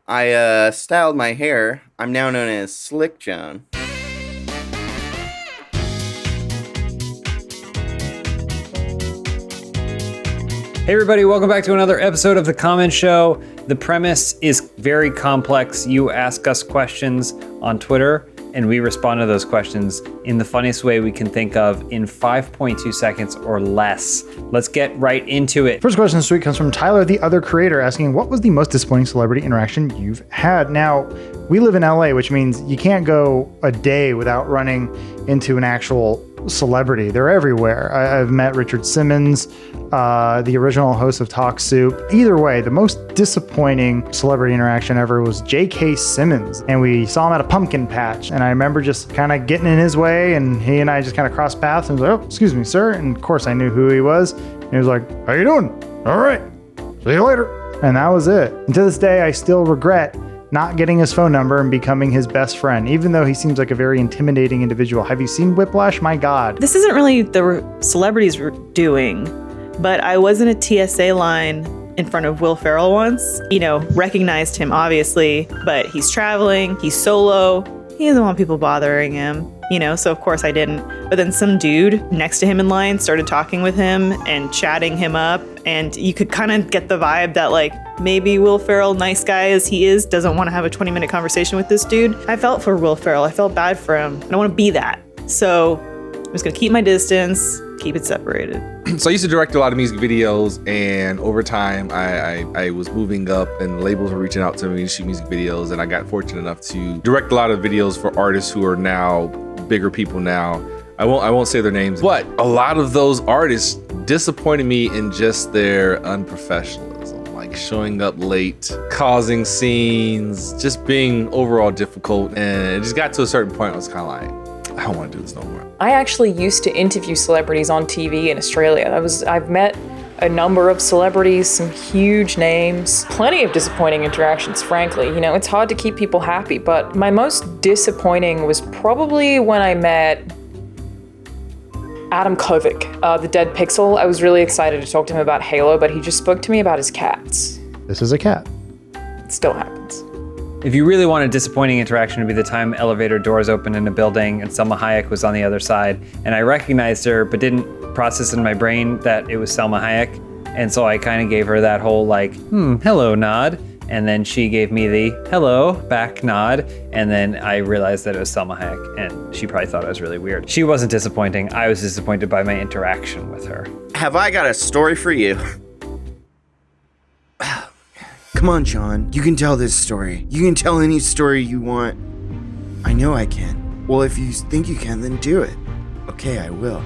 I styled my hair. I'm now known as Slick Jon. Hey everybody, welcome back to another episode of The Comment Show. The premise is very complex. You ask us questions on Twitter, and we respond to those questions in the funniest way we can think of in 5.2 seconds or less. Let's get right into it. First question this week comes from Tyler, the other creator, asking, what was the most disappointing celebrity interaction you've had? Now, we live in LA, which means you can't go a day without running into an actual celebrity. They're everywhere. I've met Richard Simmons, the original host of Talk Soup. Either way, the most disappointing celebrity interaction ever was J.K. Simmons. And we saw him at a pumpkin patch. And I remember just kind of getting in his way, and he and I just kind of crossed paths and was like, oh, excuse me, sir. And of course I knew who he was. And he was like, how you doing? All right, see you later. And that was it. And to this day, I still regret not getting his phone number and becoming his best friend, even though he seems like a very intimidating individual. Have you seen Whiplash? My God. This isn't really the celebrities were doing, but I was in a TSA line in front of Will Ferrell once. Recognized him obviously, but he's traveling, he's solo, he doesn't want people bothering him. So of course I didn't. But then some dude next to him in line started talking with him and chatting him up. And you could kind of get the vibe that maybe Will Ferrell, nice guy as he is, doesn't want to have a 20-minute conversation with this dude. I felt for Will Ferrell. I felt bad for him. I don't want to be that. So I'm just going to keep my distance, keep it separated. So I used to direct a lot of music videos, and over time I was moving up and labels were reaching out to me to shoot music videos, and I got fortunate enough to direct a lot of videos for artists who are now bigger people now. I won't say their names, but a lot of those artists disappointed me in just their unprofessionalism, like showing up late, causing scenes, just being overall difficult. And it just got to a certain point I was kind of like, I don't want to do this no more. I actually used to interview celebrities on TV in Australia. I've met a number of celebrities, some huge names, plenty of disappointing interactions, frankly. It's hard to keep people happy, but my most disappointing was probably when I met Adam Kovic, the Dead Pixel. I was really excited to talk to him about Halo, but he just spoke to me about his cats. This is a cat. It still happens. If you really want a disappointing interaction, it'd be the time elevator doors opened in a building and Selma Hayek was on the other side. And I recognized her, but didn't process in my brain that it was Selma Hayek. And so I kind of gave her that whole hello nod. And then she gave me the hello back nod. And then I realized that it was Selma Hayek, and she probably thought I was really weird. She wasn't disappointing. I was disappointed by my interaction with her. Have I got a story for you? Come on, Jon. You can tell this story. You can tell any story you want. I know I can. Well, if you think you can, then do it. Okay, I will.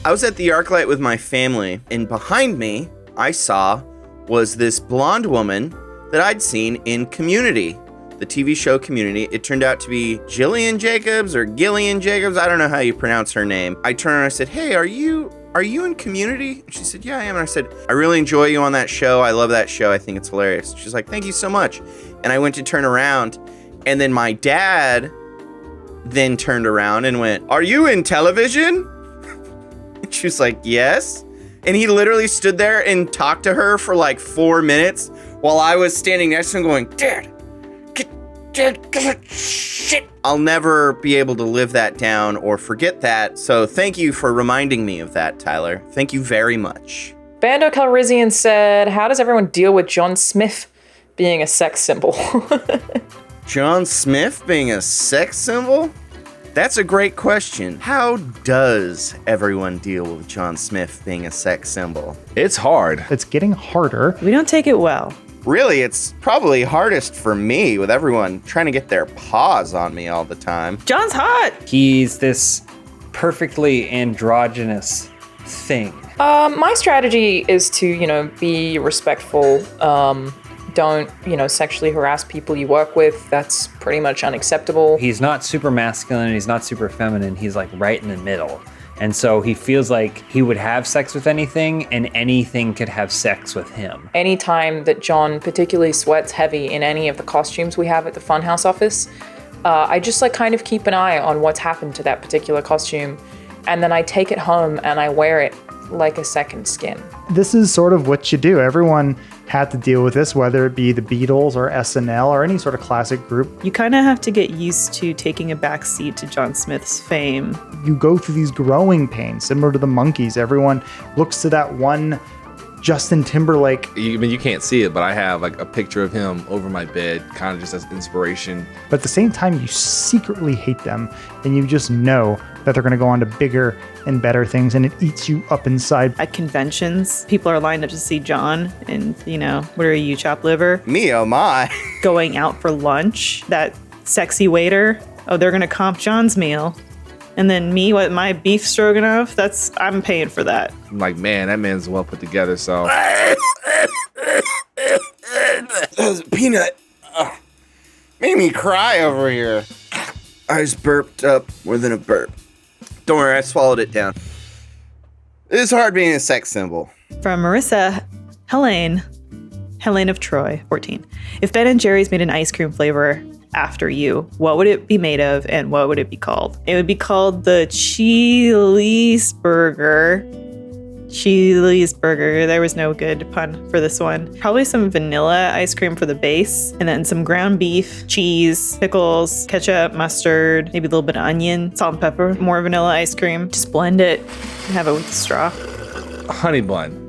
I was at the ArcLight with my family, and behind me, I saw was this blonde woman that I'd seen in Community, the TV show Community. It turned out to be Jillian Jacobs or Gillian Jacobs. I don't know how you pronounce her name. I turned and I said, hey, are you in Community? And she said, yeah, I am. And I said, I really enjoy you on that show. I love that show. I think it's hilarious. She's like, thank you so much. And I went to turn around, and then my dad then turned around and went, are you in television? And she was like, yes. And he literally stood there and talked to her for 4 minutes while I was standing next to him going, Dad, shit. I'll never be able to live that down or forget that. So thank you for reminding me of that, Tyler. Thank you very much. Bando Calrissian said, how does everyone deal with Jon Smith being a sex symbol? Jon Smith being a sex symbol? That's a great question. How does everyone deal with Jon Smith being a sex symbol? It's hard. It's getting harder. We don't take it well. Really, it's probably hardest for me with everyone trying to get their paws on me all the time. Jon's hot. He's this perfectly androgynous thing. My strategy is to, be respectful. Don't, sexually harass people you work with. That's pretty much unacceptable. He's not super masculine, he's not super feminine. He's right in the middle. And so he feels like he would have sex with anything, and anything could have sex with him. Anytime that Jon particularly sweats heavy in any of the costumes we have at the Funhaus office, I just kind of keep an eye on what's happened to that particular costume. And then I take it home and I wear it like a second skin. This is sort of what you do. Everyone had to deal with this, whether it be the Beatles or SNL or any sort of classic group. You kind of have to get used to taking a back seat to Jon Smith's fame. You go through these growing pains, similar to the Monkees. Everyone looks to that one Justin Timberlake. You can't see it, but I have like a picture of him over my bed, kind of just as inspiration. But at the same time, you secretly hate them, and you just know that they're going to go on to bigger and better things, and it eats you up inside. At conventions, people are lined up to see Jon, and, what are you, chopped liver? Me, oh my. Going out for lunch, that sexy waiter, they're going to comp Jon's meal. And then me, what, my beef stroganoff, I'm paying for that. I'm like, man, that man's well put together, so. Peanut made me cry over here. I just burped up more than a burp. Don't worry, I swallowed it down. It's hard being a sex symbol. From Marissa, Helene of Troy, 14. If Ben & Jerry's made an ice cream flavor after you, what would it be made of and what would it be called? It would be called the Chili's Burger. There was no good pun for this one. Probably some vanilla ice cream for the base, and then some ground beef, cheese, pickles, ketchup, mustard, maybe a little bit of onion, salt and pepper, more vanilla ice cream. Just blend it and have it with a straw. Honey bun.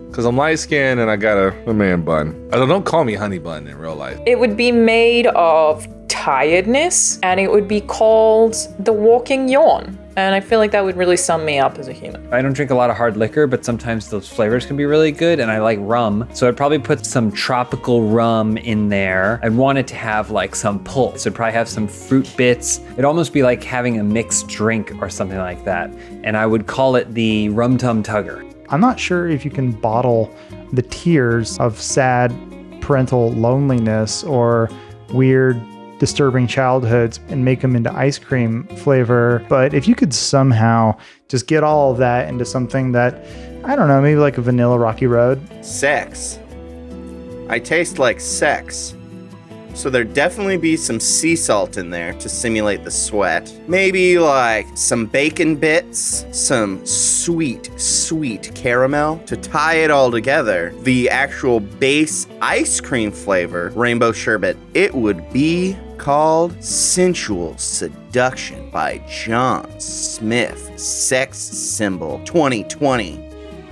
Because I'm light skinned and I got a man bun. Don't call me honey bun in real life. It would be made of tiredness, and it would be called the walking yawn. And I feel like that would really sum me up as a human. I don't drink a lot of hard liquor, but sometimes those flavors can be really good, and I like rum. So I'd probably put some tropical rum in there. I'd want it to have like some pulp. So it'd probably have some fruit bits. It'd almost be like having a mixed drink or something like that. And I would call it the Rum Tum Tugger. I'm not sure if you can bottle the tears of sad parental loneliness or weird, disturbing childhoods and make them into ice cream flavor. But if you could somehow just get all of that into something that, I don't know, maybe like a vanilla Rocky Road. Sex. I taste like sex. So there'd definitely be some sea salt in there to simulate the sweat. Maybe like some bacon bits, some sweet caramel to tie it all together. The actual base ice cream flavor, rainbow sherbet, it would be called Sensual Seduction by Jon Smith, Sex Symbol 2020.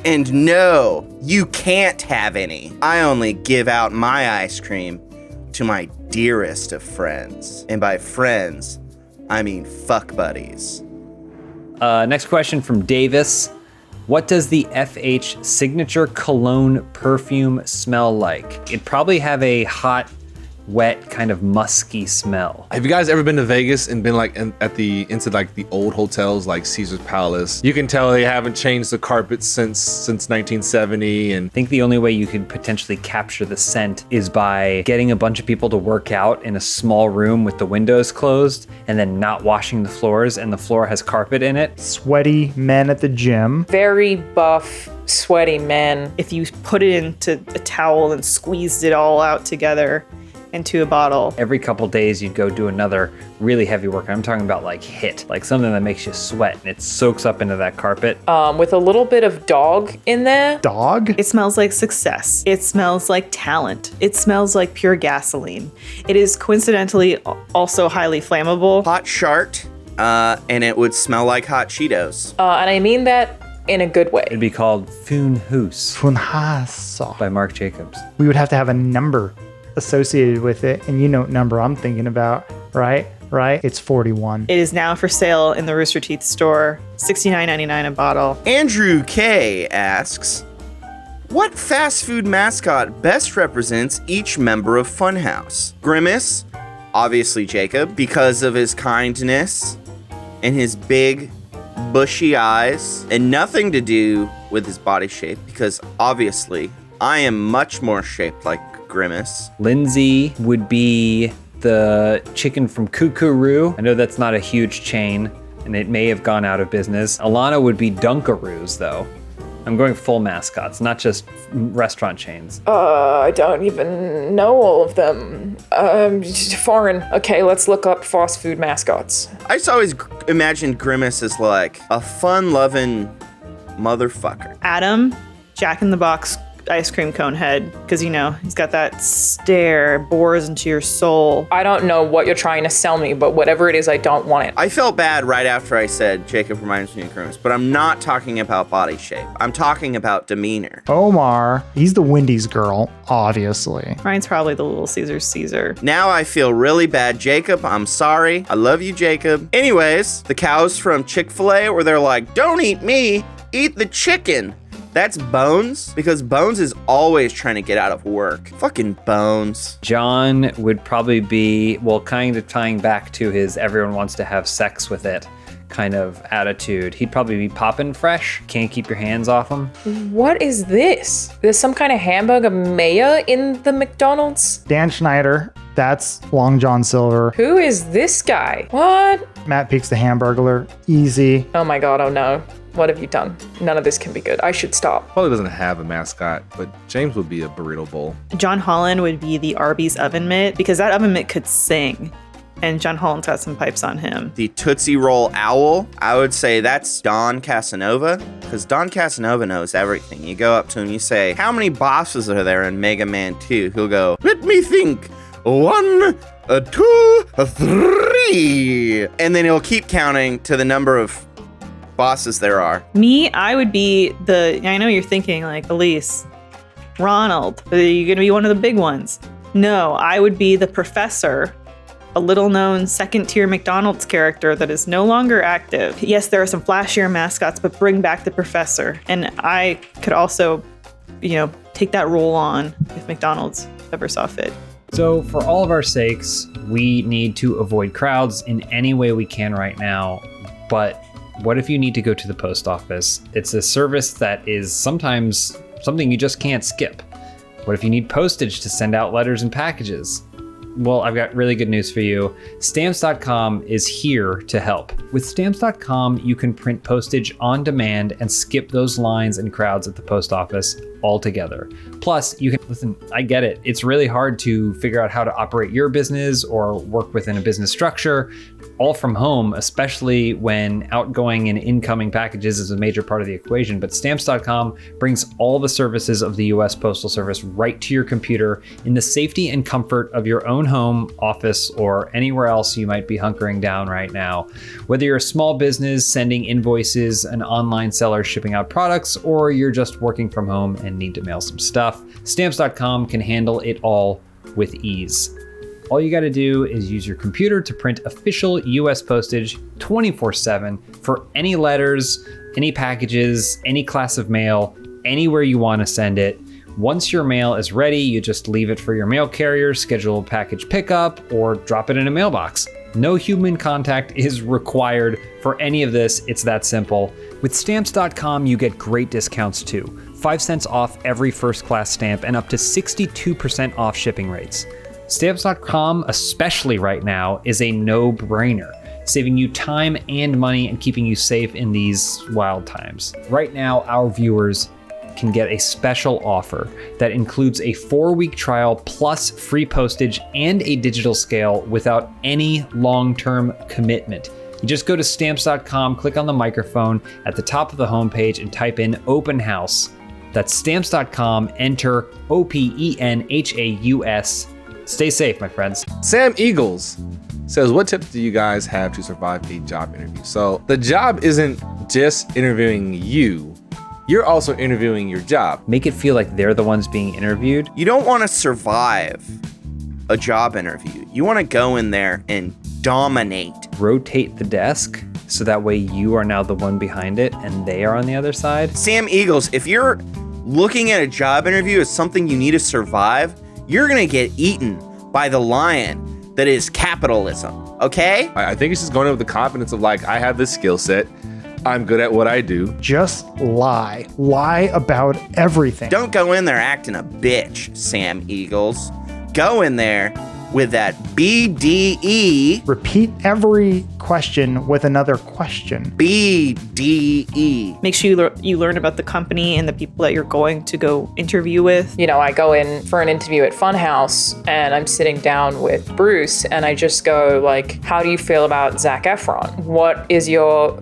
And no, you can't have any. I only give out my ice cream to my dearest of friends. And by friends, I mean fuck buddies. Next question from Davis. What does the FH Signature Cologne perfume smell like? It'd probably have a hot, wet, kind of musky smell. Have you guys ever been to Vegas and been like into like the old hotels like Caesar's Palace? You can tell they haven't changed the carpets since 1970. And I think the only way you could potentially capture the scent is by getting a bunch of people to work out in a small room with the windows closed and then not washing the floors, and the floor has carpet in it. Sweaty men at the gym. Very buff, sweaty men. If you put it into a towel and squeezed it all out together into a bottle. Every couple days you'd go do another really heavy workout. I'm talking about like HIIT, like something that makes you sweat and it soaks up into that carpet. With a little bit of dog in there. Dog? It smells like success. It smells like talent. It smells like pure gasoline. It is coincidentally also highly flammable. Hot shart, and it would smell like hot Cheetos. And I mean that in a good way. It'd be called Funhaus Funhaus. by Marc Jacobs. We would have to have a number associated with it, and you know what number I'm thinking about, right? It's 41. It is now for sale in the Rooster Teeth store, $69.99 a bottle. Andrew K. asks, what fast food mascot best represents each member of Funhaus? Grimace, obviously Jacob, because of his kindness and his big, bushy eyes, and nothing to do with his body shape, because obviously I am much more shaped like Grimace. Lindsay would be the chicken from Kookaroo. I know that's not a huge chain, and it may have gone out of business. Alana would be Dunkaroos, though. I'm going full mascots, not just restaurant chains. I don't even know all of them. Foreign. Okay, let's look up fast food mascots. I just always imagined Grimace as like a fun-loving motherfucker. Adam, Jack in the Box ice cream cone head because, you know, he's got that stare, bores into your soul. I don't know what you're trying to sell me, but whatever it is, I don't want it. I felt bad right after I said Jacob reminds me of Crooms, but I'm not talking about body shape. I'm talking about demeanor. Omar, he's the Wendy's girl, obviously. Ryan's probably the Little Caesar's Caesar. Now I feel really bad. Jacob, I'm sorry. I love you, Jacob. Anyways, the cows from Chick-fil-A where they're like, don't eat me, eat the chicken. That's Bones, because Bones is always trying to get out of work. Fucking Bones. John would probably be, well, kind of tying back to his everyone wants to have sex with it kind of attitude. He'd probably be poppin' fresh. Can't keep your hands off him. What is this? There's some kind of hamburger mayo in the McDonald's? Dan Schneider, that's Long John Silver. Who is this guy? What? Matt Peaks the Hamburglar, easy. Oh my god, oh no. What have you done? None of this can be good. I should stop. Probably doesn't have a mascot, but James would be a burrito bowl. John Holland would be the Arby's oven mitt because that oven mitt could sing. And John Holland's got some pipes on him. The Tootsie Roll Owl, I would say that's Don Casanova, because Don Casanova knows everything. You go up to him, you say, how many bosses are there in Mega Man 2? He'll go, let me think. 1, 2, 3. And then he'll keep counting to the number of bosses there are. Me, I would be I know you're thinking like, Elise, Ronald, are you going to be one of the big ones? No, I would be the professor, a little known second tier McDonald's character that is no longer active. Yes, there are some flashier mascots, but bring back the professor. And I could also, you know, take that role on if McDonald's ever saw fit. So for all of our sakes, we need to avoid crowds in any way we can right now. But what if you need to go to the post office? It's a service that is sometimes something you just can't skip. What if you need postage to send out letters and packages? Well, I've got really good news for you. Stamps.com is here to help. With Stamps.com, you can print postage on demand and skip those lines and crowds at the post office altogether. Plus, you can, listen, I get it. It's really hard to figure out how to operate your business or work within a business structure, all from home, especially when outgoing and incoming packages is a major part of the equation. But Stamps.com brings all the services of the US Postal Service right to your computer in the safety and comfort of your own home, office, or anywhere else you might be hunkering down right now. Whether you're a small business sending invoices, an online seller shipping out products, or you're just working from home and need to mail some stuff, Stamps.com can handle it all with ease. All you got to do is use your computer to print official US postage 24/7 for any letters, any packages, any class of mail, anywhere you want to send it. Once your mail is ready, you just leave it for your mail carrier, schedule a package pickup, or drop it in a mailbox. No human contact is required for any of this. It's that simple. With Stamps.com, you get great discounts too. 5 cents off every first class stamp and up to 62% off shipping rates. Stamps.com, especially right now, is a no-brainer, saving you time and money and keeping you safe in these wild times. Right now, our viewers can get a special offer that includes a 4-week trial plus free postage and a digital scale without any long-term commitment. You just go to Stamps.com, click on the microphone at the top of the homepage and type in Open House. That's Stamps.com, enter OPENHAUS. Stay safe, my friends. Sam Eagles says, what tips do you guys have to survive a job interview? So the job isn't just interviewing you. You're also interviewing your job. Make it feel like they're the ones being interviewed. You don't want to survive a job interview. You want to go in there and dominate. Rotate the desk so that way you are now the one behind it and they are on the other side. Sam Eagles, if you're looking at a job interview as something you need to survive, you're going to get eaten by the lion that is capitalism, okay? I think it's just going in with the confidence of like, I have this skill set. I'm good at what I do. Just lie. Lie about everything. Don't go in there acting a bitch, Sam Eagles. Go in there with that BDE. Repeat every question with another question. BDE. Make sure you learn about the company and the people that you're going to go interview with. You know, I go in for an interview at Funhaus and I'm sitting down with Bruce and I just go like, how do you feel about Zac Efron? What is your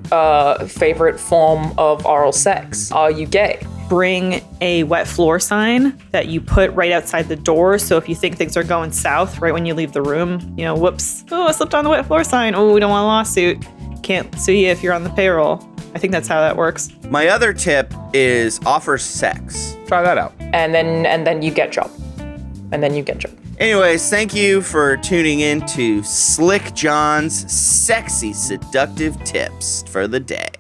favorite form of oral sex? Are you gay? bring a wet floor sign that you put right outside the door. So if you think things are going south right when you leave the room, whoops, I slipped on the wet floor sign. Oh, we don't want a lawsuit. Can't sue you if you're on the payroll. I think that's how that works. My other tip is offer sex. Try that out. And then you get job. And then you get job. Anyways, thank you for tuning in to Slick John's sexy, seductive tips for the day.